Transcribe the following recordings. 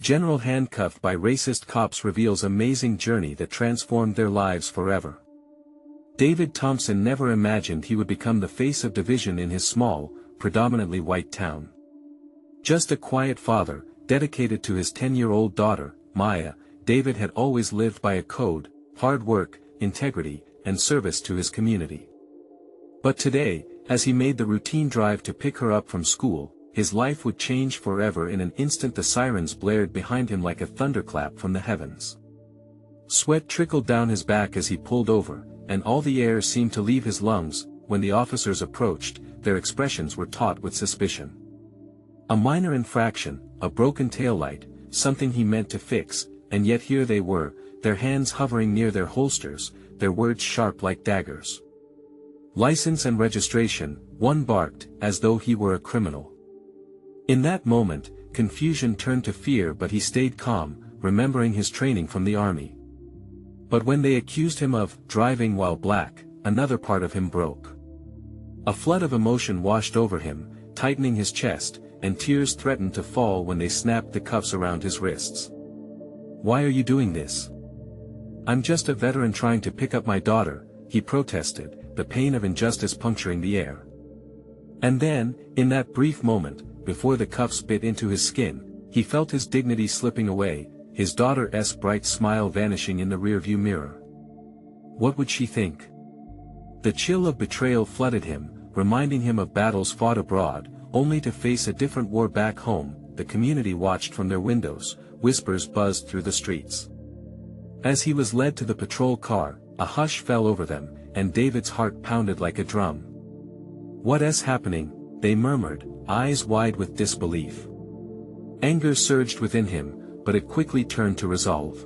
General Handcuffed by Racist Cops reveals amazing journey that transformed their lives forever. David Thompson never imagined he would become the face of division in his small, predominantly white town. Just a quiet father, dedicated to his 10-year-old daughter, Maya, David had always lived by a code: hard work, integrity, and service to his community. But today, as he made the routine drive to pick her up from school, his life would change forever. In an instant the sirens blared behind him like a thunderclap from the heavens. Sweat trickled down his back as he pulled over, and all the air seemed to leave his lungs. When the officers approached, their expressions were taut with suspicion. A minor infraction, a broken taillight, something he meant to fix, and yet here they were, their hands hovering near their holsters, their words sharp like daggers. "License and registration," one barked, as though he were a criminal. In that moment, confusion turned to fear, but he stayed calm, remembering his training from the army. But when they accused him of driving while black, another part of him broke. A flood of emotion washed over him, tightening his chest, and tears threatened to fall when they snapped the cuffs around his wrists. "Why are you doing this?" "I'm just a veteran trying to pick up my daughter," he protested, the pain of injustice puncturing the air. And then, in that brief moment, before the cuffs bit into his skin, he felt his dignity slipping away, his daughter's bright smile vanishing in the rearview mirror. What would she think? The chill of betrayal flooded him, reminding him of battles fought abroad, only to face a different war back home. The community watched from their windows, whispers buzzed through the streets. As he was led to the patrol car, a hush fell over them, and David's heart pounded like a drum. "What's happening?" they murmured, eyes wide with disbelief. Anger surged within him, but it quickly turned to resolve.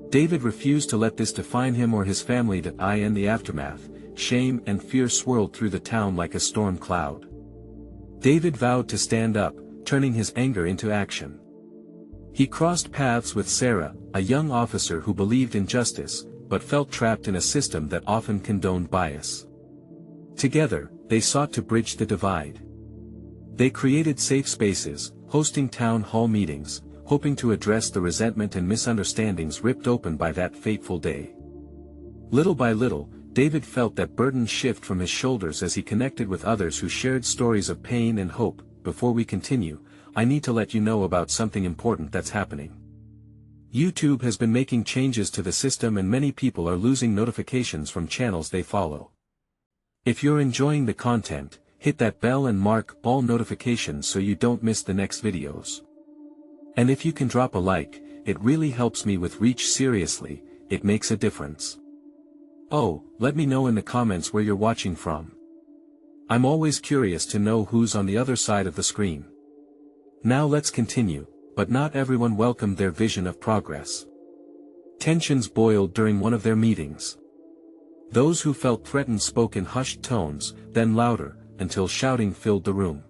David refused to let this define him or his family. In the aftermath, shame and fear swirled through the town like a storm cloud. David vowed to stand up, turning his anger into action. He crossed paths with Sarah, a young officer who believed in justice, but felt trapped in a system that often condoned bias. Together, they sought to bridge the divide. They created safe spaces, hosting town hall meetings, hoping to address the resentment and misunderstandings ripped open by that fateful day. Little by little, David felt that burden shift from his shoulders as he connected with others who shared stories of pain and hope. Before we continue, I need to let you know about something important that's happening. YouTube has been making changes to the system and many people are losing notifications from channels they follow. If you're enjoying the content, hit that bell and mark all notifications so you don't miss the next videos. And if you can drop a like, it really helps me with reach. Seriously, it makes a difference. Oh, let me know in the comments where you're watching from. I'm always curious to know who's on the other side of the screen. Now let's continue, but not everyone welcomed their vision of progress. Tensions boiled during one of their meetings. Those who felt threatened spoke in hushed tones, then louder, until shouting filled the room.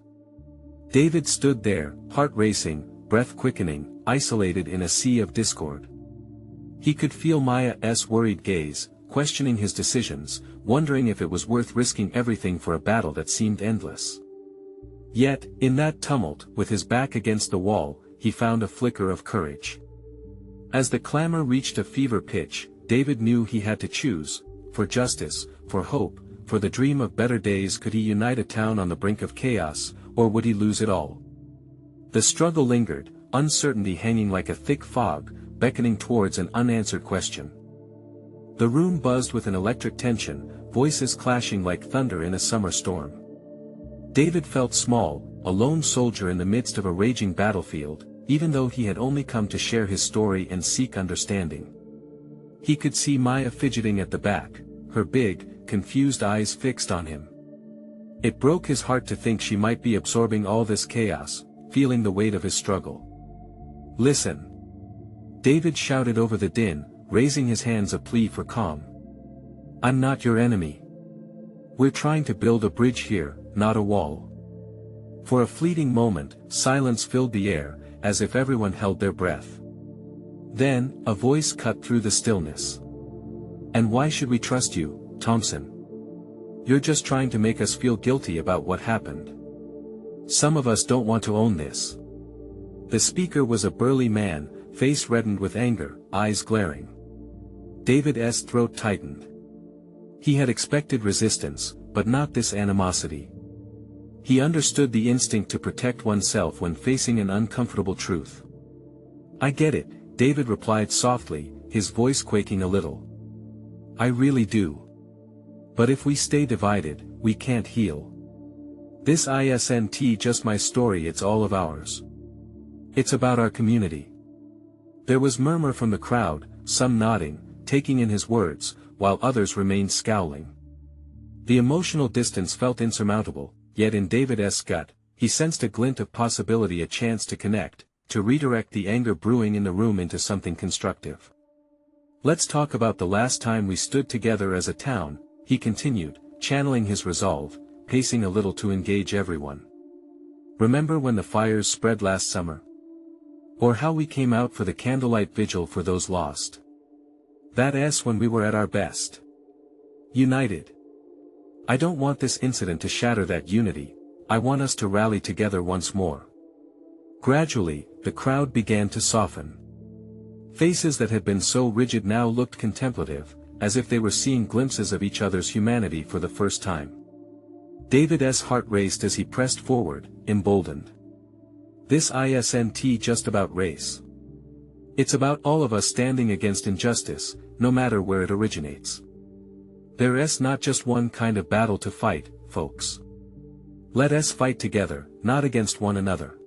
David stood there, heart racing, breath quickening, isolated in a sea of discord. He could feel Maya's worried gaze, questioning his decisions, wondering if it was worth risking everything for a battle that seemed endless. Yet, in that tumult, with his back against the wall, he found a flicker of courage. As the clamor reached a fever pitch, David knew he had to choose, for justice, for hope, for the dream of better days. Could he unite a town on the brink of chaos, or would he lose it all? The struggle lingered, uncertainty hanging like a thick fog, beckoning towards an unanswered question. The room buzzed with an electric tension, voices clashing like thunder in a summer storm. David felt small, a lone soldier in the midst of a raging battlefield, even though he had only come to share his story and seek understanding. He could see Maya fidgeting at the back, her big, confused eyes fixed on him. It broke his heart to think she might be absorbing all this chaos, feeling the weight of his struggle. "Listen!" David shouted over the din, raising his hands a plea for calm. "I'm not your enemy. We're trying to build a bridge here, not a wall." For a fleeting moment, silence filled the air, as if everyone held their breath. Then, a voice cut through the stillness. "And why should we trust you, Thompson? You're just trying to make us feel guilty about what happened. Some of us don't want to own this." The speaker was a burly man, face reddened with anger, eyes glaring. David's throat tightened. He had expected resistance, but not this animosity. He understood the instinct to protect oneself when facing an uncomfortable truth. "I get it," David replied softly, his voice quaking a little. "I really do. But if we stay divided, we can't heal. This isn't just my story, it's all of ours. It's about our community." There was murmur from the crowd, some nodding, taking in his words, while others remained scowling. The emotional distance felt insurmountable, yet in David's gut, he sensed a glint of possibility, a chance to connect, to redirect the anger brewing in the room into something constructive. "Let's talk about the last time we stood together as a town," he continued, channeling his resolve, pacing a little to engage everyone. "Remember when the fires spread last summer? Or how we came out for the candlelight vigil for those lost? That's when we were at our best. United. I don't want this incident to shatter that unity, I want us to rally together once more." Gradually, the crowd began to soften. Faces that had been so rigid now looked contemplative, as if they were seeing glimpses of each other's humanity for the first time. David's heart raced as he pressed forward, emboldened. This isn't just about race. It's about all of us standing against injustice, no matter where it originates. There's not just one kind of battle to fight, folks. Let us fight together, not against one another.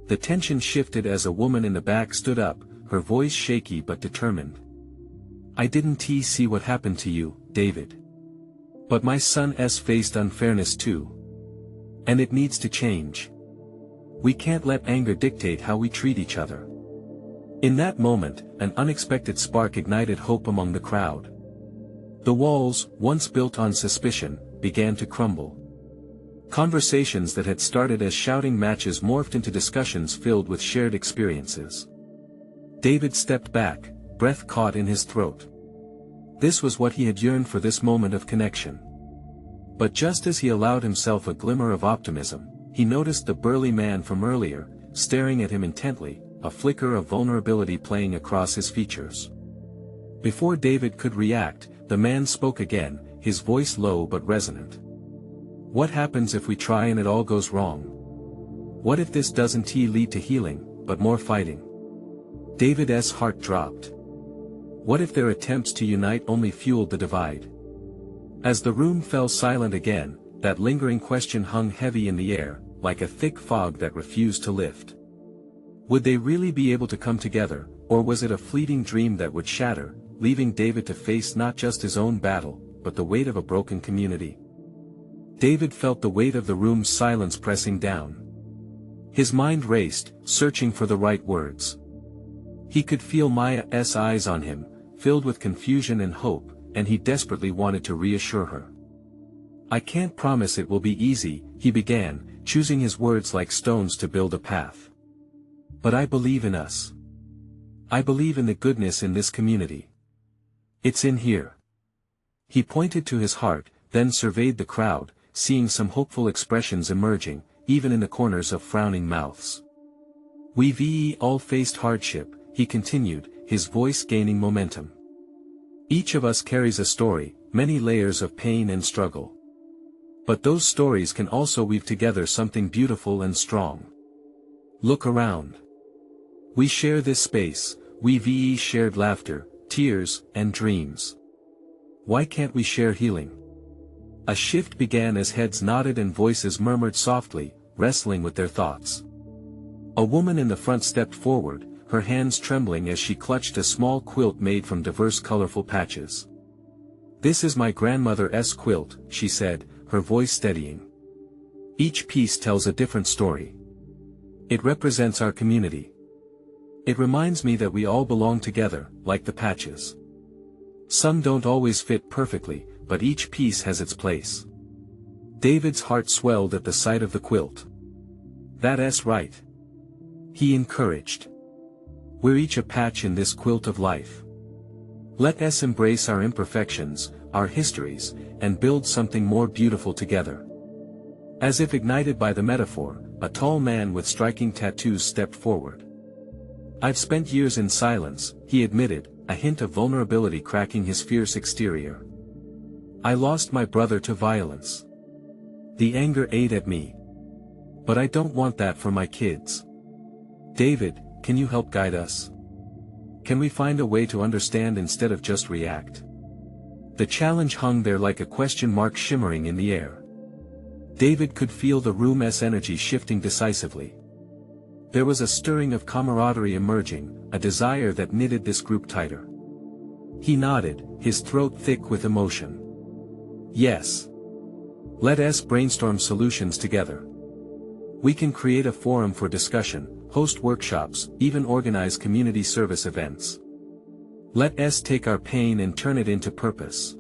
The tension shifted as a woman in the back stood up, her voice shaky but determined. "I didn't see what happened to you, David. But my son's faced unfairness too. And it needs to change. We can't let anger dictate how we treat each other." In that moment, an unexpected spark ignited hope among the crowd. The walls, once built on suspicion, began to crumble. Conversations that had started as shouting matches morphed into discussions filled with shared experiences. David stepped back, breath caught in his throat. This was what he had yearned for, this moment of connection. But just as he allowed himself a glimmer of optimism, he noticed the burly man from earlier, staring at him intently, a flicker of vulnerability playing across his features. Before David could react, the man spoke again, his voice low but resonant. "What happens if we try and it all goes wrong? What if this doesn't lead to healing, but more fighting?" David's heart dropped. What if their attempts to unite only fueled the divide? As the room fell silent again, that lingering question hung heavy in the air, like a thick fog that refused to lift. Would they really be able to come together, or was it a fleeting dream that would shatter, leaving David to face not just his own battle, but the weight of a broken community? David felt the weight of the room's silence pressing down. His mind raced, searching for the right words. He could feel Maya's eyes on him, filled with confusion and hope, and he desperately wanted to reassure her. "I can't promise it will be easy," he began, choosing his words like stones to build a path. "But I believe in us. I believe in the goodness in this community. It's in here." He pointed to his heart, then surveyed the crowd, seeing some hopeful expressions emerging, even in the corners of frowning mouths. "We've all faced hardship," he continued, his voice gaining momentum. "Each of us carries a story, many layers of pain and struggle. But those stories can also weave together something beautiful and strong. Look around. We share this space, we've shared laughter, tears, and dreams. Why can't we share healing?" A shift began as heads nodded and voices murmured softly, wrestling with their thoughts. A woman in the front stepped forward, her hands trembling as she clutched a small quilt made from diverse colorful patches. "This is my grandmother's quilt," she said, her voice steadying. "Each piece tells a different story. It represents our community. It reminds me that we all belong together, like the patches. Some don't always fit perfectly, but each piece has its place." David's heart swelled at the sight of the quilt. "That's right," he encouraged. "We're each a patch in this quilt of life. Let us embrace our imperfections, our histories, and build something more beautiful together." As if ignited by the metaphor, a tall man with striking tattoos stepped forward. "I've spent years in silence," he admitted, a hint of vulnerability cracking his fierce exterior. "I lost my brother to violence. The anger ate at me. But I don't want that for my kids. David, can you help guide us? Can we find a way to understand instead of just react?" The challenge hung there like a question mark shimmering in the air. David could feel the room's energy shifting decisively. There was a stirring of camaraderie emerging, a desire that knitted this group tighter. He nodded, his throat thick with emotion. "Yes. Let us brainstorm solutions together. We can create a forum for discussion, host workshops, even organize community service events. Let us take our pain and turn it into purpose."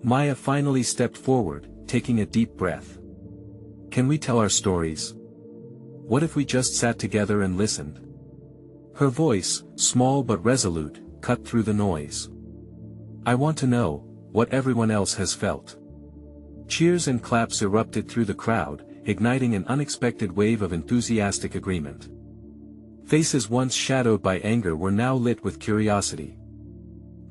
Maya finally stepped forward, taking a deep breath. "Can we tell our stories? What if we just sat together and listened?" Her voice, small but resolute, cut through the noise. "I want to know what everyone else has felt." Cheers and claps erupted through the crowd, igniting an unexpected wave of enthusiastic agreement. Faces once shadowed by anger were now lit with curiosity.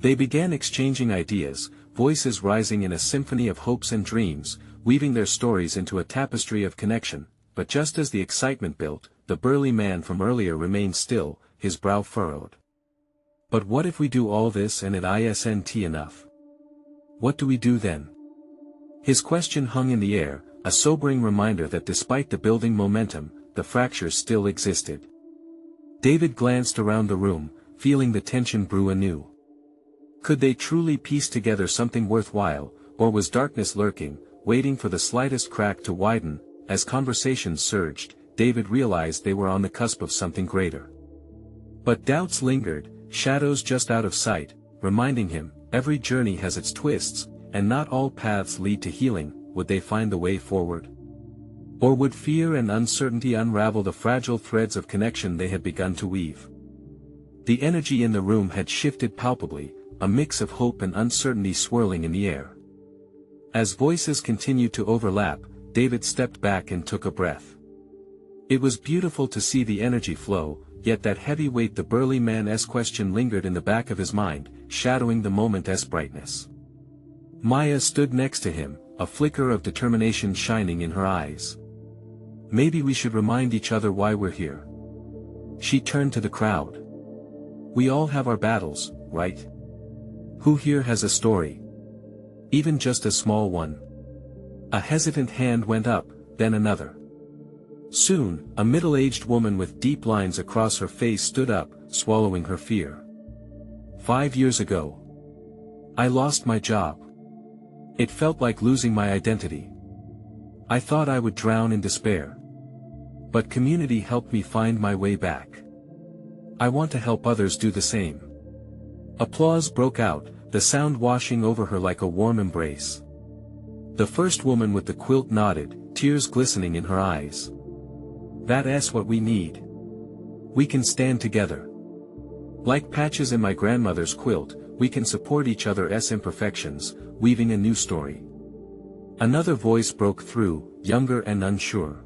They began exchanging ideas, voices rising in a symphony of hopes and dreams, weaving their stories into a tapestry of connection. But just as the excitement built, the burly man from earlier remained still, his brow furrowed. "But what if we do all this and it isn't enough? What do we do then?" His question hung in the air, a sobering reminder that despite the building momentum, the fractures still existed. David glanced around the room, feeling the tension brew anew. Could they truly piece together something worthwhile, or was darkness lurking, waiting for the slightest crack to widen? As conversations surged, David realized they were on the cusp of something greater. But doubts lingered, shadows just out of sight, reminding him, every journey has its twists, and not all paths lead to healing. Would they find the way forward? Or would fear and uncertainty unravel the fragile threads of connection they had begun to weave? The energy in the room had shifted palpably, a mix of hope and uncertainty swirling in the air. As voices continued to overlap, David stepped back and took a breath. It was beautiful to see the energy flow, yet that heavy weight, the burly man's question, lingered in the back of his mind, shadowing the moment's brightness. Maya stood next to him, a flicker of determination shining in her eyes. "Maybe we should remind each other why we're here." She turned to the crowd. "We all have our battles, right? Who here has a story? Even just a small one?" A hesitant hand went up, then another. Soon, a middle-aged woman with deep lines across her face stood up, swallowing her fear. 5 years ago, I lost my job. It felt like losing my identity. I thought I would drown in despair. But community helped me find my way back. I want to help others do the same." Applause broke out, the sound washing over her like a warm embrace. The first woman with the quilt nodded, tears glistening in her eyes. "That's what we need. We can stand together. Like patches in my grandmother's quilt, we can support each other's imperfections, weaving a new story." Another voice broke through, younger and unsure.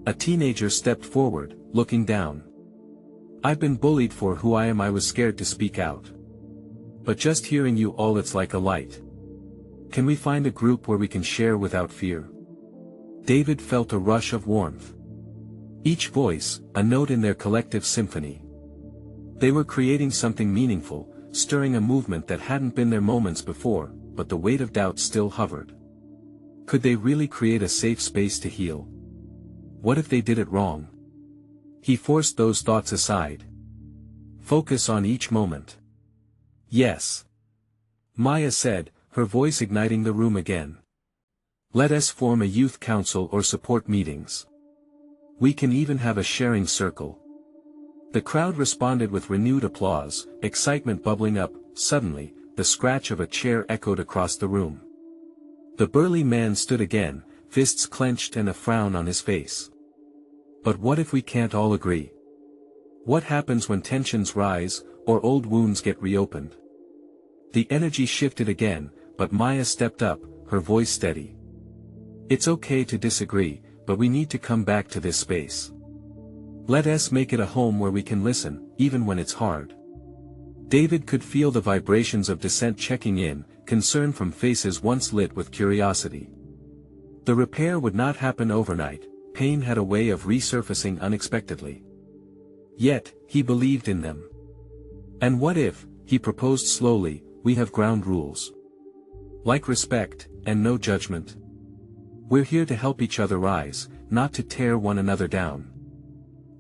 A teenager stepped forward, looking down. "I've been bullied for who I am. I was scared to speak out. But just hearing you all, it's like a light. Can we find a group where we can share without fear?" David felt a rush of warmth. Each voice, a note in their collective symphony. They were creating something meaningful, stirring a movement that hadn't been there moments before, but the weight of doubt still hovered. Could they really create a safe space to heal? What if they did it wrong? He forced those thoughts aside. Focus on each moment. "Yes," Maya said, her voice igniting the room again. "Let us form a youth council or support meetings. We can even have a sharing circle." The crowd responded with renewed applause, excitement bubbling up. Suddenly, the scratch of a chair echoed across the room. The burly man stood again, fists clenched and a frown on his face. "But what if we can't all agree? What happens when tensions rise, or old wounds get reopened?" The energy shifted again, but Maya stepped up, her voice steady. "It's okay to disagree, but we need to come back to this space. Let us make it a home where we can listen, even when it's hard. David could feel the vibrations of dissent checking in, concern from faces once lit with curiosity. The repair would not happen overnight, pain had a way of resurfacing unexpectedly. Yet, he believed in them. And what if, he proposed slowly, we have ground rules? Like respect, and no judgment. We're here to help each other rise, not to tear one another down.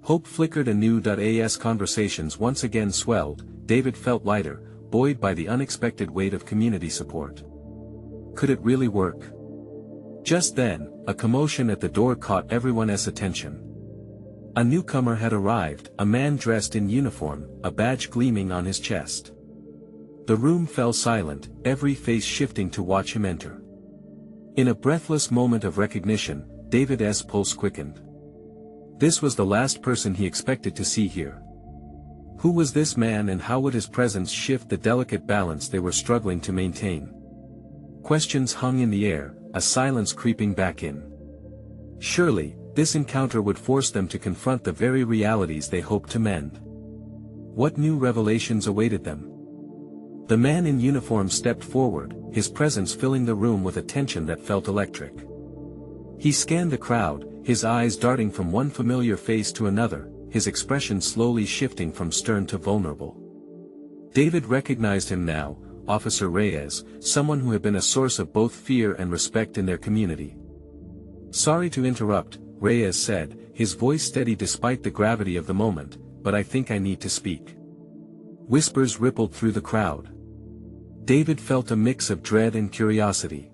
Hope flickered anew. As conversations once again swelled, David felt lighter, buoyed by the unexpected weight of community support. Could it really work? Just then, a commotion at the door caught everyone's attention. A newcomer had arrived, a man dressed in uniform, a badge gleaming on his chest. The room fell silent, every face shifting to watch him enter. In a breathless moment of recognition, David's pulse quickened. This was the last person he expected to see here. Who was this man, and how would his presence shift the delicate balance they were struggling to maintain? Questions hung in the air, a silence creeping back in. Surely, this encounter would force them to confront the very realities they hoped to mend. What new revelations awaited them? The man in uniform stepped forward, his presence filling the room with a tension that felt electric. He scanned the crowd, his eyes darting from one familiar face to another, his expression slowly shifting from stern to vulnerable. David recognized him now, Officer Reyes, someone who had been a source of both fear and respect in their community. "Sorry to interrupt," Reyes said, his voice steady despite the gravity of the moment, "but I think I need to speak." Whispers rippled through the crowd. David felt a mix of dread and curiosity.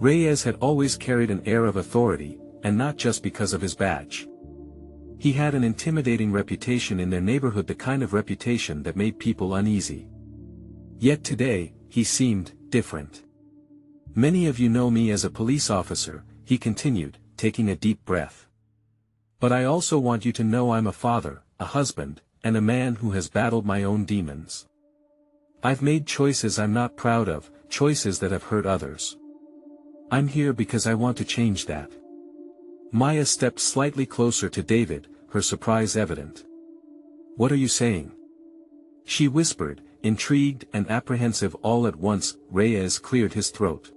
Reyes had always carried an air of authority, and not just because of his badge. He had an intimidating reputation in their neighborhood, the kind of reputation that made people uneasy. Yet today, he seemed different. "Many of you know me as a police officer," he continued, taking a deep breath. "But I also want you to know I'm a father, a husband, and a man who has battled my own demons. I've made choices I'm not proud of, choices that have hurt others. I'm here because I want to change that." Maya stepped slightly closer to David, her surprise evident. "What are you saying?" she whispered, intrigued and apprehensive all at once. Reyes cleared his throat.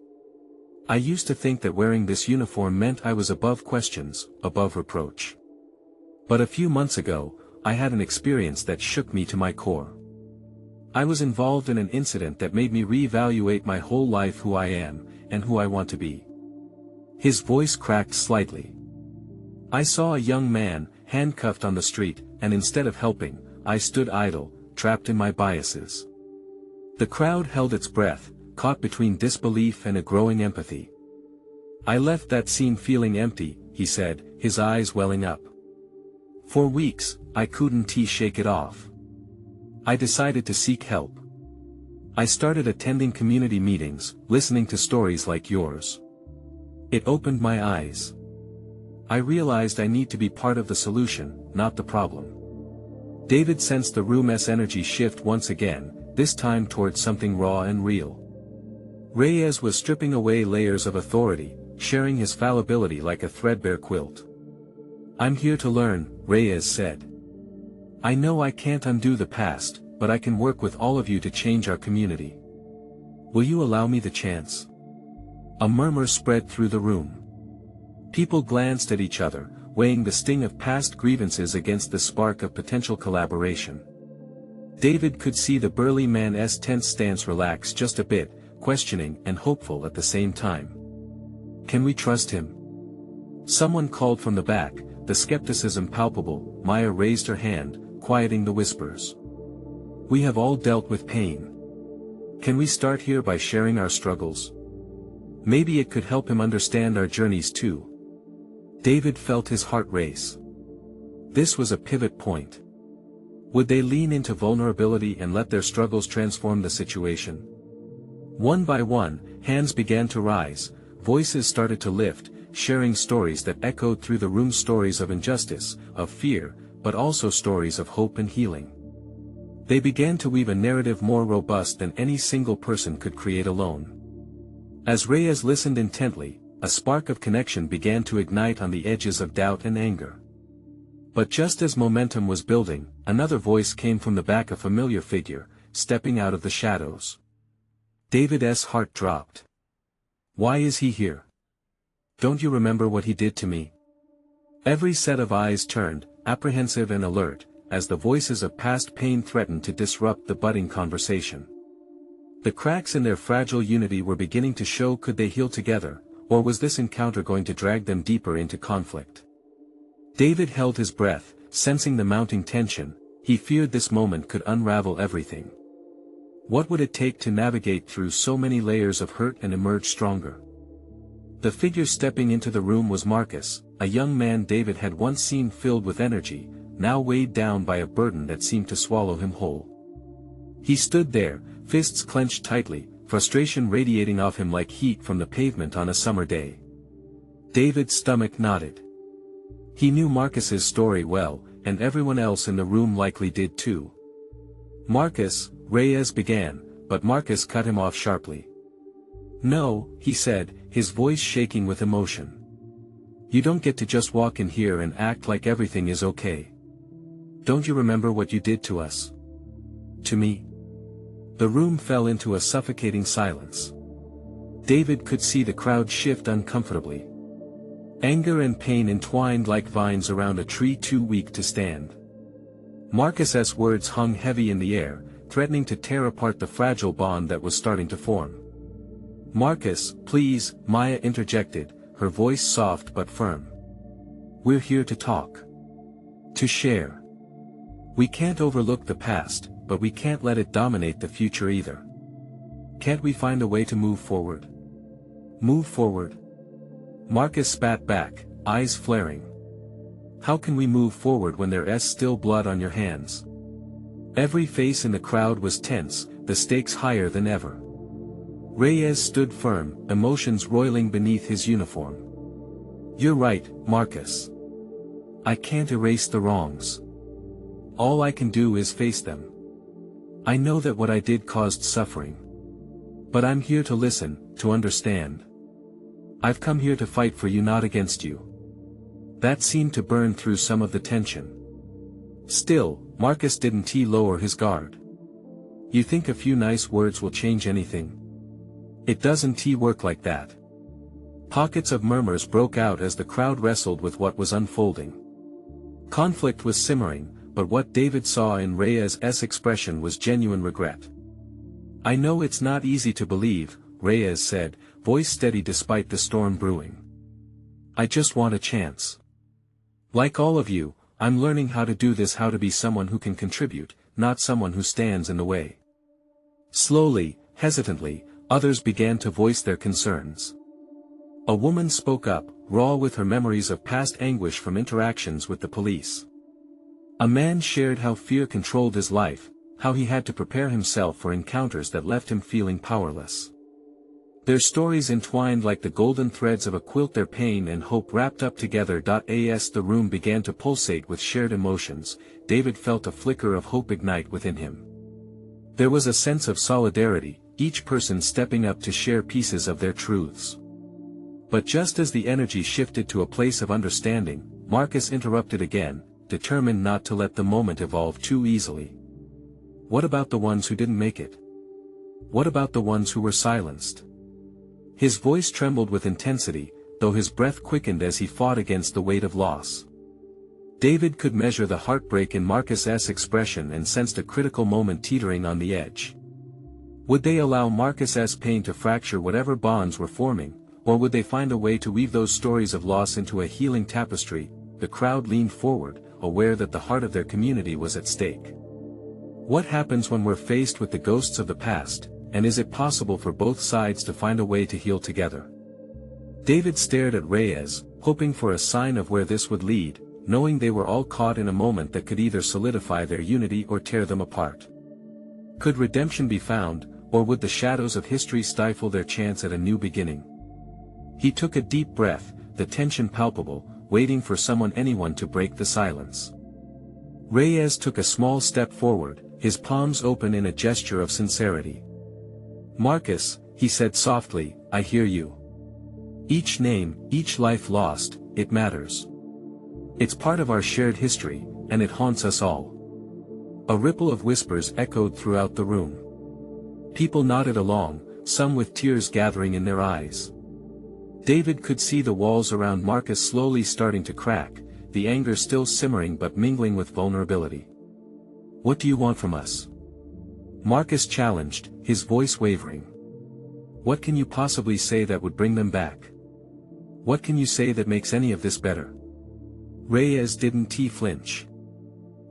"I used to think that wearing this uniform meant I was above questions, above reproach. But a few months ago, I had an experience that shook me to my core. I was involved in an incident that made me reevaluate my whole life, who I am, and who I want to be." His voice cracked slightly. "I saw a young man, handcuffed on the street, and instead of helping, I stood idle, trapped in my biases." The crowd held its breath, caught between disbelief and a growing empathy. "I left that scene feeling empty," he said, his eyes welling up. "For weeks, I couldn't shake it off. I decided to seek help. I started attending community meetings, listening to stories like yours. It opened my eyes. I realized I need to be part of the solution, not the problem." David sensed the room's energy shift once again, this time towards something raw and real. Reyes was stripping away layers of authority, sharing his fallibility like a threadbare quilt. "I'm here to learn," Reyes said. "I know I can't undo the past, but I can work with all of you to change our community. Will you allow me the chance?" A murmur spread through the room. People glanced at each other, weighing the sting of past grievances against the spark of potential collaboration. David could see the burly man's tense stance relax just a bit, questioning and hopeful at the same time. "Can we trust him?" Someone called from the back, the skepticism palpable. Maya raised her hand, quieting the whispers. "We have all dealt with pain. Can we start here by sharing our struggles? Maybe it could help him understand our journeys too." David felt his heart race. This was a pivot point. Would they lean into vulnerability and let their struggles transform the situation? One by one, hands began to rise, voices started to lift, sharing stories that echoed through the room, stories of injustice, of fear, but also stories of hope and healing. They began to weave a narrative more robust than any single person could create alone. As Reyes listened intently, a spark of connection began to ignite on the edges of doubt and anger. But just as momentum was building, another voice came from the back, a familiar figure, stepping out of the shadows. David's heart dropped. Why is he here? Don't you remember what he did to me? Every set of eyes turned, apprehensive and alert, as the voices of past pain threatened to disrupt the budding conversation. The cracks in their fragile unity were beginning to show. Could they heal together, or was this encounter going to drag them deeper into conflict? David held his breath, sensing the mounting tension. He feared this moment could unravel everything. What would it take to navigate through so many layers of hurt and emerge stronger? The figure stepping into the room was Marcus, a young man David had once seen filled with energy, now weighed down by a burden that seemed to swallow him whole. He stood there, fists clenched tightly, frustration radiating off him like heat from the pavement on a summer day. David's stomach knotted. He knew Marcus's story well, and everyone else in the room likely did too. Marcus, Reyes began, but Marcus cut him off sharply. No, he said, his voice shaking with emotion. You don't get to just walk in here and act like everything is okay. Don't you remember what you did to us? To me? The room fell into a suffocating silence. David could see the crowd shift uncomfortably. Anger and pain entwined like vines around a tree too weak to stand. Marcus's words hung heavy in the air, threatening to tear apart the fragile bond that was starting to form. Marcus, please, Maya interjected, her voice soft but firm. We're here to talk. To share. We can't overlook the past, but we can't let it dominate the future either. Can't we find a way to move forward? Move forward? Marcus spat back, eyes flaring. How can we move forward when there's still blood on your hands? Every face in the crowd was tense, the stakes higher than ever. Reyes stood firm, emotions roiling beneath his uniform. You're right, Marcus. I can't erase the wrongs. All I can do is face them. I know that what I did caused suffering. But I'm here to listen, to understand. I've come here to fight for you, not against you. That seemed to burn through some of the tension. Still, Marcus didn't lower his guard. You think a few nice words will change anything? It doesn't work like that. Pockets of murmurs broke out as the crowd wrestled with what was unfolding. Conflict was simmering, but what David saw in Reyes' expression was genuine regret. I know it's not easy to believe, Reyes said, voice steady despite the storm brewing. I just want a chance. Like all of you, I'm learning how to do this, how to be someone who can contribute, not someone who stands in the way. Slowly, hesitantly, others began to voice their concerns. A woman spoke up, raw with her memories of past anguish from interactions with the police. A man shared how fear controlled his life, how he had to prepare himself for encounters that left him feeling powerless. Their stories entwined like the golden threads of a quilt, their pain and hope wrapped up together. As the room began to pulsate with shared emotions, David felt a flicker of hope ignite within him. There was a sense of solidarity, each person stepping up to share pieces of their truths. But just as the energy shifted to a place of understanding, Marcus interrupted again, determined not to let the moment evolve too easily. What about the ones who didn't make it? What about the ones who were silenced? His voice trembled with intensity, though his breath quickened as he fought against the weight of loss. David could measure the heartbreak in Marcus's expression and sensed a critical moment teetering on the edge. Would they allow Marcus's pain to fracture whatever bonds were forming, or would they find a way to weave those stories of loss into a healing tapestry? The crowd leaned forward, aware that the heart of their community was at stake. What happens when we're faced with the ghosts of the past, and is it possible for both sides to find a way to heal together? David stared at Reyes, hoping for a sign of where this would lead, knowing they were all caught in a moment that could either solidify their unity or tear them apart. Could redemption be found, or would the shadows of history stifle their chance at a new beginning? He took a deep breath, the tension palpable, waiting for anyone to break the silence. Reyes took a small step forward, his palms open in a gesture of sincerity. Marcus, he said softly, I hear you. Each name, each life lost, it matters. It's part of our shared history, and it haunts us all. A ripple of whispers echoed throughout the room. People nodded along, some with tears gathering in their eyes. David could see the walls around Marcus slowly starting to crack, the anger still simmering but mingling with vulnerability. "What do you want from us?" Marcus challenged, his voice wavering. "What can you possibly say that would bring them back? What can you say that makes any of this better?" Reyes didn't flinch.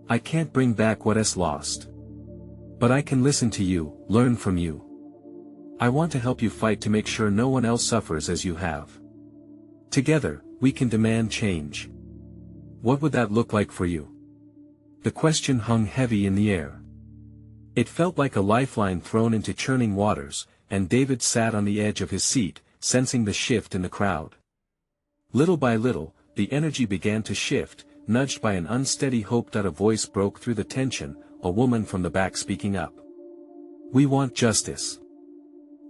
"I can't bring back what is lost. But I can listen to you, learn from you. I want to help you fight to make sure no one else suffers as you have. Together, we can demand change. What would that look like for you?" The question hung heavy in the air. It felt like a lifeline thrown into churning waters, and David sat on the edge of his seat, sensing the shift in the crowd. Little by little, the energy began to shift, nudged by an unsteady hope that a voice broke through the tension, a woman from the back speaking up. "We want justice.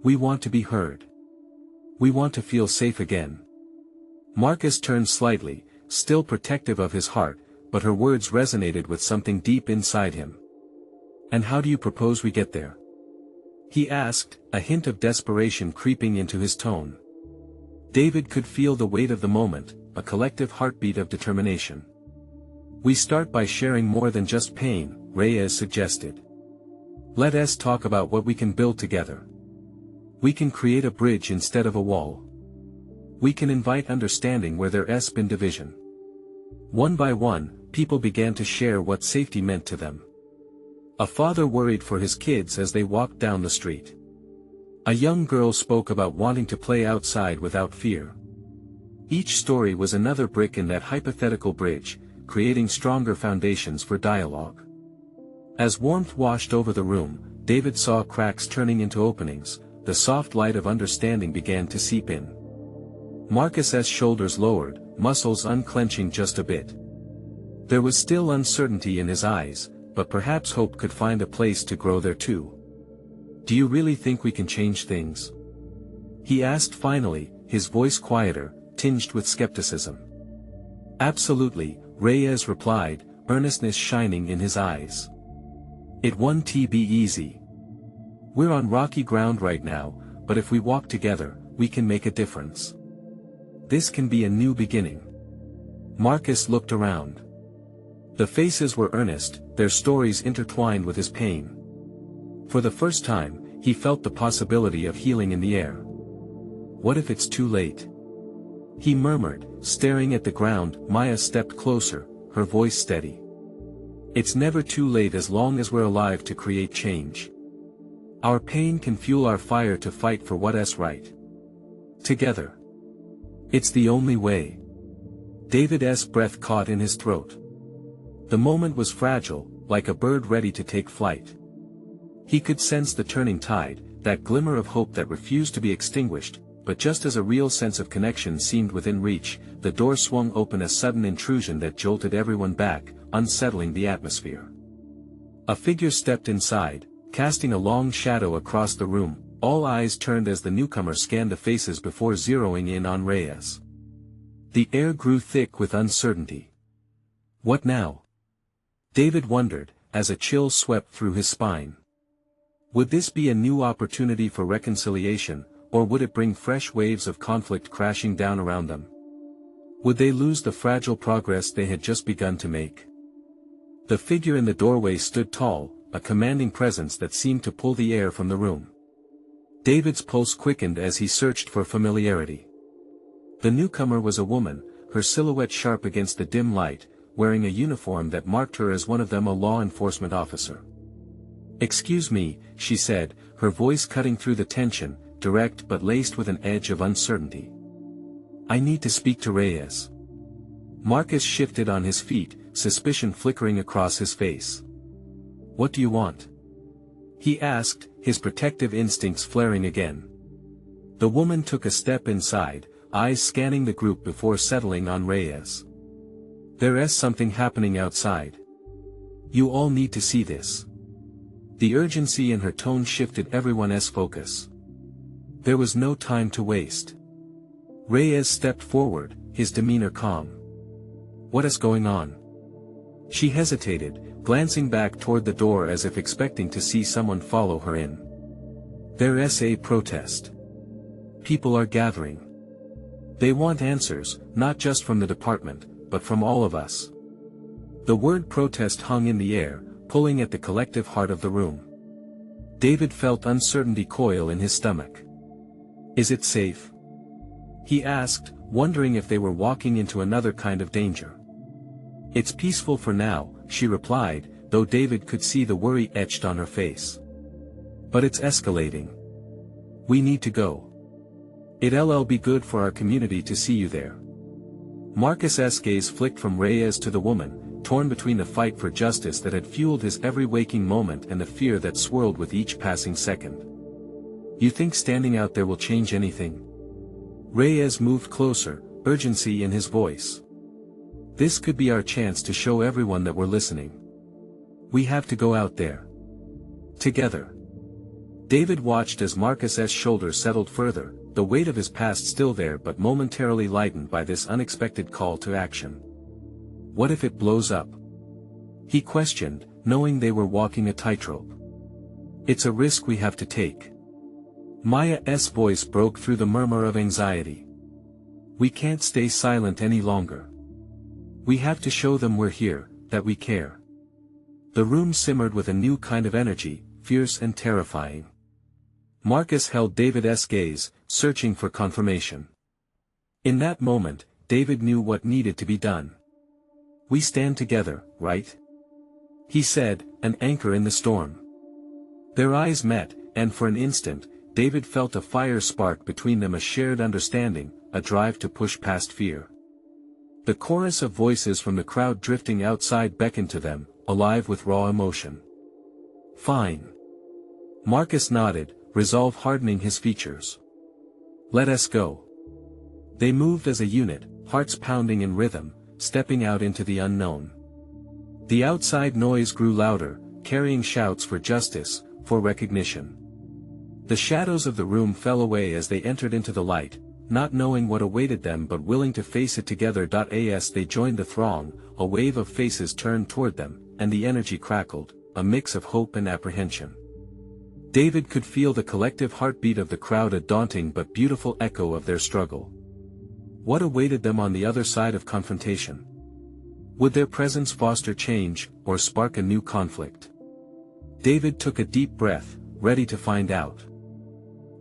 We want to be heard. We want to feel safe again." Marcus turned slightly, still protective of his heart, but her words resonated with something deep inside him. "And how do you propose we get there?" he asked, a hint of desperation creeping into his tone. David could feel the weight of the moment, a collective heartbeat of determination. "We start by sharing more than just pain," Reyes suggested. "Let us talk about what we can build together. We can create a bridge instead of a wall. We can invite understanding where there has been division." One by one, people began to share what safety meant to them. A father worried for his kids as they walked down the street. A young girl spoke about wanting to play outside without fear. Each story was another brick in that hypothetical bridge, creating stronger foundations for dialogue. As warmth washed over the room, David saw cracks turning into openings, the soft light of understanding began to seep in. Marcus's shoulders lowered, muscles unclenching just a bit. There was still uncertainty in his eyes, but perhaps hope could find a place to grow there too. "Do you really think we can change things?" he asked finally, his voice quieter, tinged with skepticism. "Absolutely," Reyes replied, earnestness shining in his eyes. "It won't be easy. We're on rocky ground right now, but if we walk together, we can make a difference. This can be a new beginning." Marcus looked around. The faces were earnest, their stories intertwined with his pain. For the first time, he felt the possibility of healing in the air. "What if it's too late?" he murmured, staring at the ground. Maya stepped closer, her voice steady. "It's never too late as long as we're alive to create change. Our pain can fuel our fire to fight for what is right. Together. It's the only way." David's breath caught in his throat. The moment was fragile, like a bird ready to take flight. He could sense the turning tide, that glimmer of hope that refused to be extinguished, but just as a real sense of connection seemed within reach, the door swung open, a sudden intrusion that jolted everyone back, unsettling the atmosphere. A figure stepped inside, casting a long shadow across the room. All eyes turned as the newcomer scanned the faces before zeroing in on Reyes. The air grew thick with uncertainty. What now? David wondered, as a chill swept through his spine. Would this be a new opportunity for reconciliation, or would it bring fresh waves of conflict crashing down around them? Would they lose the fragile progress they had just begun to make? The figure in the doorway stood tall, a commanding presence that seemed to pull the air from the room. David's pulse quickened as he searched for familiarity. The newcomer was a woman, her silhouette sharp against the dim light, wearing a uniform that marked her as one of them, a law enforcement officer. "Excuse me," she said, her voice cutting through the tension, direct but laced with an edge of uncertainty. "I need to speak to Reyes." Marcus shifted on his feet, suspicion flickering across his face. "What do you want?" he asked, his protective instincts flaring again. The woman took a step inside, eyes scanning the group before settling on Reyes. "There is something happening outside. You all need to see this." The urgency in her tone shifted everyone's focus. There was no time to waste. Reyes stepped forward, his demeanor calm. What is going on? She hesitated, glancing back toward the door as if expecting to see someone follow her in. There's a protest. People are gathering. They want answers, not just from the department, but from all of us. The word protest hung in the air, pulling at the collective heart of the room. David felt uncertainty coil in his stomach. Is it safe? He asked, wondering if they were walking into another kind of danger. It's peaceful for now, she replied, though David could see the worry etched on her face. But it's escalating. We need to go. It'll be good for our community to see you there. Marcus's gaze flicked from Reyes to the woman, torn between the fight for justice that had fueled his every waking moment and the fear that swirled with each passing second. You think standing out there will change anything? Reyes moved closer, urgency in his voice. This could be our chance to show everyone that we're listening. We have to go out there. Together. David watched as Marcus's shoulders settled further, the weight of his past still there but momentarily lightened by this unexpected call to action. What if it blows up? He questioned, knowing they were walking a tightrope. It's a risk we have to take. Maya's voice broke through the murmur of anxiety. We can't stay silent any longer. We have to show them we're here, that we care. The room simmered with a new kind of energy, fierce and terrifying. Marcus held David's gaze, searching for confirmation. In that moment, David knew what needed to be done. We stand together, right? He said, an anchor in the storm. Their eyes met, and for an instant, David felt a fire spark between them, a shared understanding, a drive to push past fear. The chorus of voices from the crowd drifting outside beckoned to them, alive with raw emotion. Fine. Marcus nodded, resolve hardening his features. Let us go. They moved as a unit, hearts pounding in rhythm, stepping out into the unknown. The outside noise grew louder, carrying shouts for justice, for recognition. The shadows of the room fell away as they entered into the light, not knowing what awaited them but willing to face it together. As they joined the throng, a wave of faces turned toward them, and the energy crackled, a mix of hope and apprehension. David could feel the collective heartbeat of the crowd, a daunting but beautiful echo of their struggle. What awaited them on the other side of confrontation? Would their presence foster change, or spark a new conflict? David took a deep breath, ready to find out.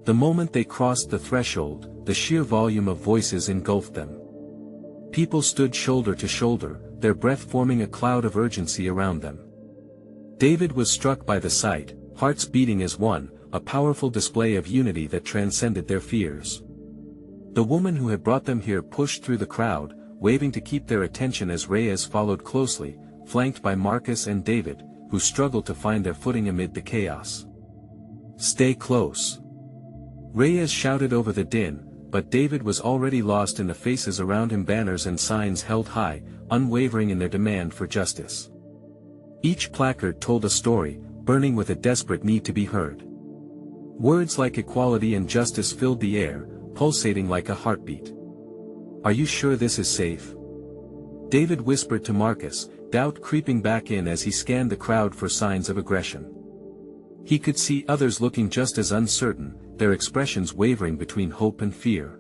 The moment they crossed the threshold, the sheer volume of voices engulfed them. People stood shoulder to shoulder, their breath forming a cloud of urgency around them. David was struck by the sight, hearts beating as one, a powerful display of unity that transcended their fears. The woman who had brought them here pushed through the crowd, waving to keep their attention as Reyes followed closely, flanked by Marcus and David, who struggled to find their footing amid the chaos. Stay close. Reyes shouted over the din, but David was already lost in the faces around him, banners and signs held high, unwavering in their demand for justice. Each placard told a story, burning with a desperate need to be heard. Words like equality and justice filled the air, pulsating like a heartbeat. Are you sure this is safe? David whispered to Marcus, doubt creeping back in as he scanned the crowd for signs of aggression. He could see others looking just as uncertain, their expressions wavering between hope and fear.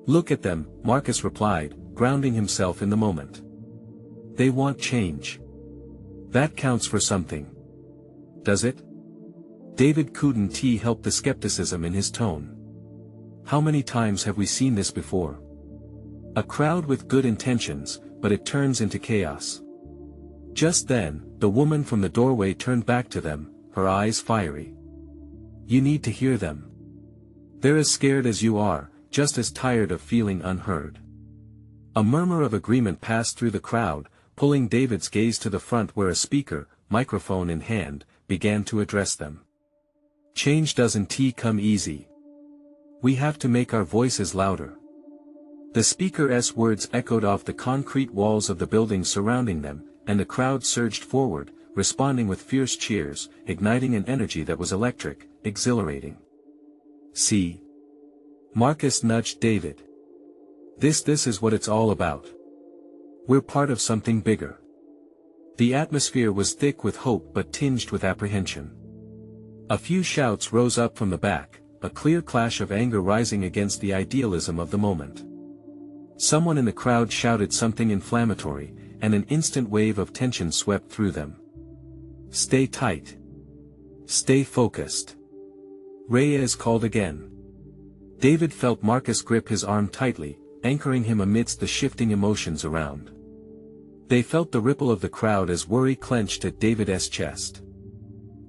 Look at them, Marcus replied, grounding himself in the moment. They want change. That counts for something. Does it? David couldn't help the skepticism in his tone. How many times have we seen this before? A crowd with good intentions, but it turns into chaos. Just then, the woman from the doorway turned back to them, her eyes fiery. You need to hear them. They're as scared as you are, just as tired of feeling unheard. A murmur of agreement passed through the crowd, pulling David's gaze to the front where a speaker, microphone in hand, began to address them. Change doesn't come easy. We have to make our voices louder. The speaker's words echoed off the concrete walls of the building surrounding them, and the crowd surged forward, responding with fierce cheers, igniting an energy that was electric, exhilarating. See? Marcus nudged David. This is what it's all about. We're part of something bigger." The atmosphere was thick with hope but tinged with apprehension. A few shouts rose up from the back, a clear clash of anger rising against the idealism of the moment. Someone in the crowd shouted something inflammatory, and an instant wave of tension swept through them. "Stay tight. Stay focused." Reyes called again. David felt Marcus grip his arm tightly, anchoring him amidst the shifting emotions around. They felt the ripple of the crowd as worry clenched at David's chest.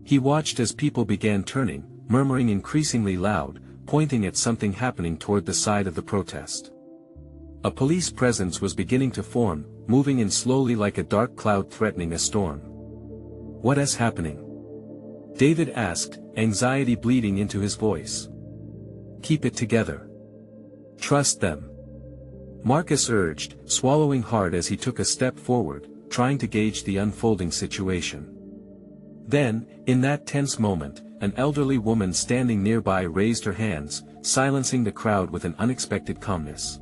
He watched as people began turning, murmuring increasingly loud, pointing at something happening toward the side of the protest. A police presence was beginning to form, moving in slowly like a dark cloud threatening a storm. "What is happening?" David asked, anxiety bleeding into his voice. "Keep it together. Trust them," Marcus urged, swallowing hard as he took a step forward, trying to gauge the unfolding situation. Then, in that tense moment, an elderly woman standing nearby raised her hands, silencing the crowd with an unexpected calmness.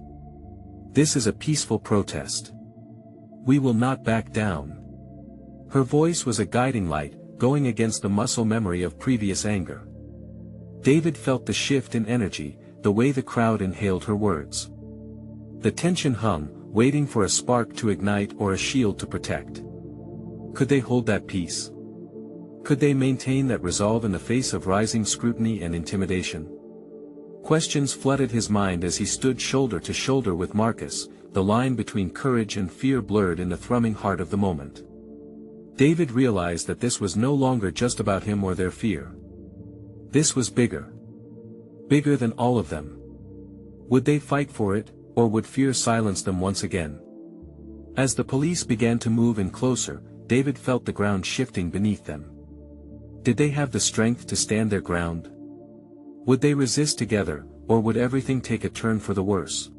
"This is a peaceful protest. We will not back down." Her voice was a guiding light, going against the muscle memory of previous anger. David felt the shift in energy, the way the crowd inhaled her words. The tension hung, waiting for a spark to ignite or a shield to protect. Could they hold that peace? Could they maintain that resolve in the face of rising scrutiny and intimidation? Questions flooded his mind as he stood shoulder to shoulder with Marcus, the line between courage and fear blurred in the thrumming heart of the moment. David realized that this was no longer just about him or their fear. This was bigger. Bigger than all of them. Would they fight for it, or would fear silence them once again? As the police began to move in closer, David felt the ground shifting beneath them. Did they have the strength to stand their ground? Would they resist together, or would everything take a turn for the worse?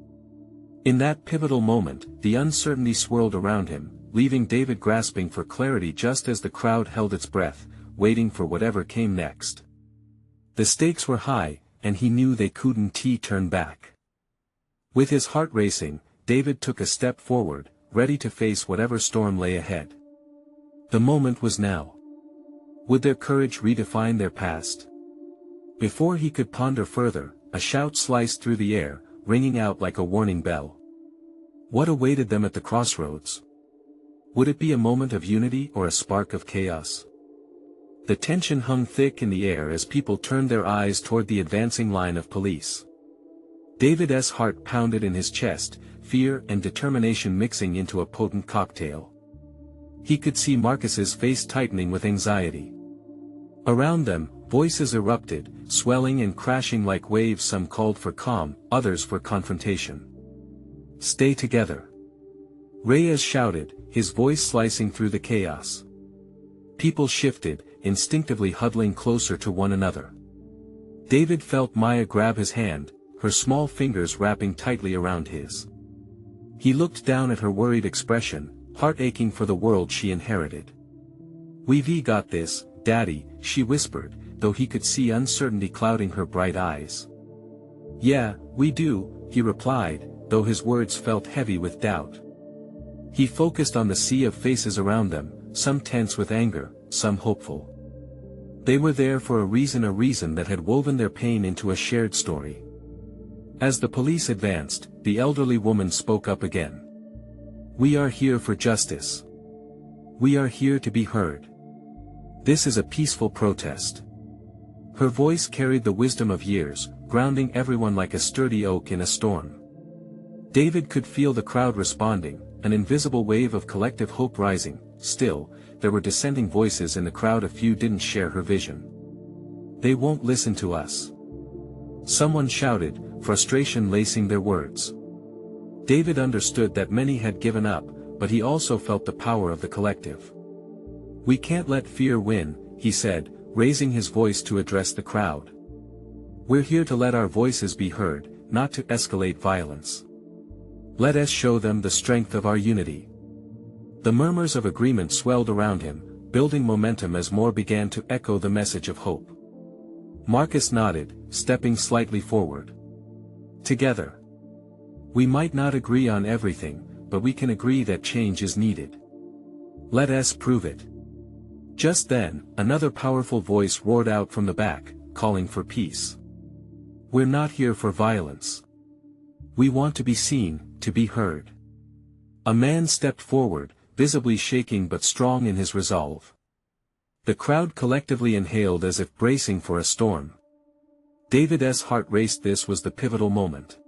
In that pivotal moment, the uncertainty swirled around him, leaving David grasping for clarity just as the crowd held its breath, waiting for whatever came next. The stakes were high, and he knew they couldn't turn back. With his heart racing, David took a step forward, ready to face whatever storm lay ahead. The moment was now. Would their courage redefine their past? Before he could ponder further, a shout sliced through the air, ringing out like a warning bell. What awaited them at the crossroads? Would it be a moment of unity or a spark of chaos? The tension hung thick in the air as people turned their eyes toward the advancing line of police. David's heart pounded in his chest, fear and determination mixing into a potent cocktail. He could see Marcus's face tightening with anxiety. Around them, voices erupted, swelling and crashing like waves. Some called for calm, others for confrontation. "Stay together," Reyes shouted, his voice slicing through the chaos. People shifted, instinctively huddling closer to one another. David felt Maya grab his hand, her small fingers wrapping tightly around his. He looked down at her worried expression, heart aching for the world she inherited. "We've got this, Daddy," she whispered, though he could see uncertainty clouding her bright eyes. "Yeah, we do," he replied, though his words felt heavy with doubt. He focused on the sea of faces around them, some tense with anger, some hopeful. They were there for a reason that had woven their pain into a shared story. As the police advanced, the elderly woman spoke up again. "We are here for justice. We are here to be heard. This is a peaceful protest." Her voice carried the wisdom of years, grounding everyone like a sturdy oak in a storm. David could feel the crowd responding, an invisible wave of collective hope rising. Still, there were dissenting voices in the crowd. A few didn't share her vision. "They won't listen to us," someone shouted, frustration lacing their words. David understood that many had given up, but he also felt the power of the collective. "We can't let fear win," he said, raising his voice to address the crowd. "We're here to let our voices be heard, not to escalate violence. Let us show them the strength of our unity." The murmurs of agreement swelled around him, building momentum as more began to echo the message of hope. Marcus nodded, stepping slightly forward. "Together. We might not agree on everything, but we can agree that change is needed. Let us prove it. Just then, another powerful voice roared out from the back, calling for peace. We're not here for violence. We want to be seen, to be heard. A man stepped forward, visibly shaking but strong in his resolve. The crowd collectively inhaled as if bracing for a storm. David's heart raced. This was the pivotal moment.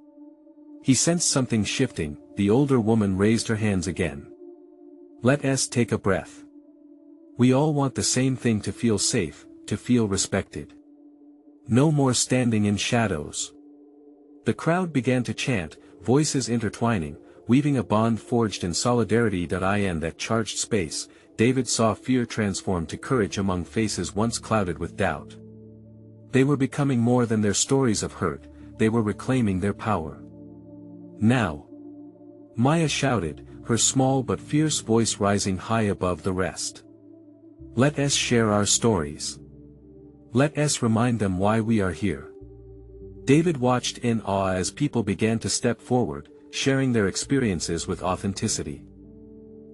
He sensed something shifting. The older woman raised her hands again. Let us take a breath. We all want the same thing: to feel safe, to feel respected. No more standing in shadows. The crowd began to chant, voices intertwining, weaving a bond forged in solidarity. In that charged space, David saw fear transform to courage among faces once clouded with doubt. They were becoming more than their stories of hurt, they were reclaiming their power. Now, Maya shouted, her small but fierce voice rising high above the rest. Let us share our stories. Let us remind them why we are here. David watched in awe as people began to step forward, sharing their experiences with authenticity.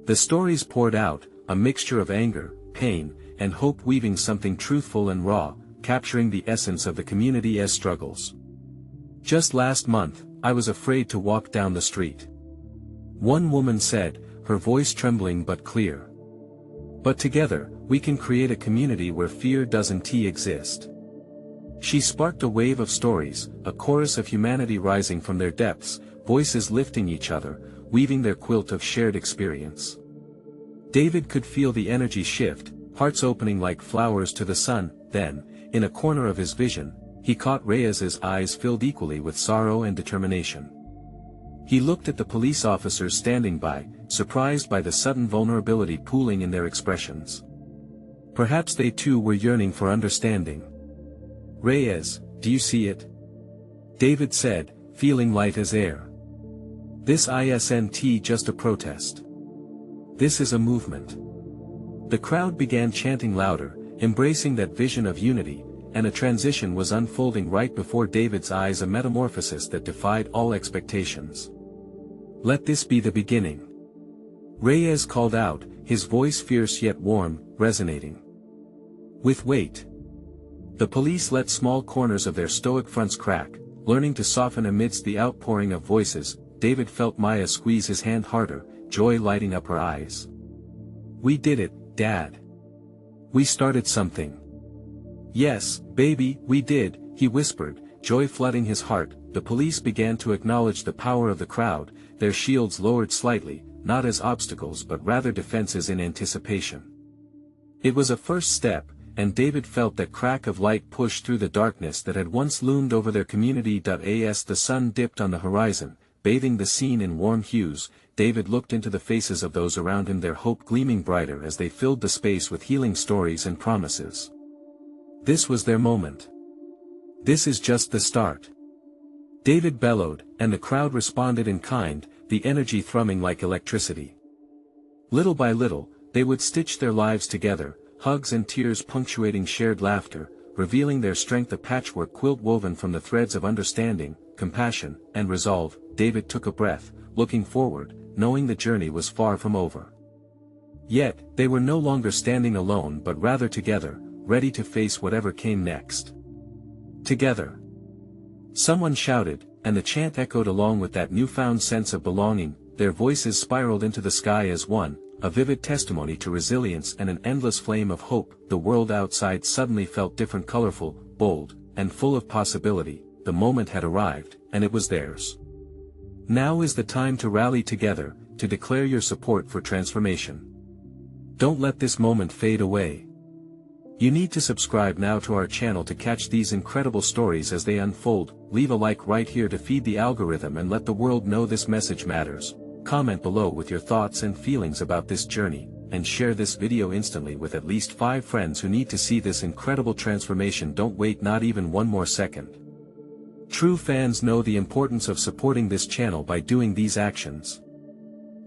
The stories poured out, a mixture of anger, pain, and hope, weaving something truthful and raw, capturing the essence of the community's struggles. Just last month, I was afraid to walk down the street. One woman said, her voice trembling but clear. But together, we can create a community where fear doesn't exist. She sparked a wave of stories, a chorus of humanity rising from their depths, voices lifting each other, weaving their quilt of shared experience. David could feel the energy shift, hearts opening like flowers to the sun. Then, in a corner of his vision, he caught Reyes's eyes filled equally with sorrow and determination. He looked at the police officers standing by, surprised by the sudden vulnerability pooling in their expressions. Perhaps they too were yearning for understanding. Reyes, do you see it? David said, feeling light as air. This isn't just a protest. This is a movement. The crowd began chanting louder, embracing that vision of unity, and a transition was unfolding right before David's eyes, a metamorphosis that defied all expectations. Let this be the beginning. Reyes called out, his voice fierce yet warm, resonating with weight. The police let small corners of their stoic fronts crack, learning to soften amidst the outpouring of voices. David felt Maya squeeze his hand harder, joy lighting up her eyes. We did it, Dad. We started something. Yes, baby, we did, he whispered, joy flooding his heart. The police began to acknowledge the power of the crowd, their shields lowered slightly, not as obstacles but rather defenses in anticipation. It was a first step, and David felt that crack of light push through the darkness that had once loomed over their community. As the sun dipped on the horizon, bathing the scene in warm hues, David looked into the faces of those around him, their hope gleaming brighter as they filled the space with healing stories and promises. This was their moment. This is just the start. David bellowed, and the crowd responded in kind, the energy thrumming like electricity. Little by little, they would stitch their lives together, hugs and tears punctuating shared laughter, revealing their strength, a patchwork quilt woven from the threads of understanding, compassion, and resolve. David took a breath, looking forward, knowing the journey was far from over. Yet, they were no longer standing alone but rather together, ready to face whatever came next. Together. Someone shouted, and the chant echoed along with that newfound sense of belonging. Their voices spiraled into the sky as one, a vivid testimony to resilience and an endless flame of hope. The world outside suddenly felt different, colorful, bold, and full of possibility. The moment had arrived, and it was theirs. Now is the time to rally together, to declare your support for transformation. Don't let this moment fade away. You need to subscribe now to our channel to catch these incredible stories as they unfold. Leave a like right here to feed the algorithm and let the world know this message matters. Comment below with your thoughts and feelings about this journey, and share this video instantly with at least 5 friends who need to see this incredible transformation. Don't wait not even one more second. True fans know the importance of supporting this channel by doing these actions.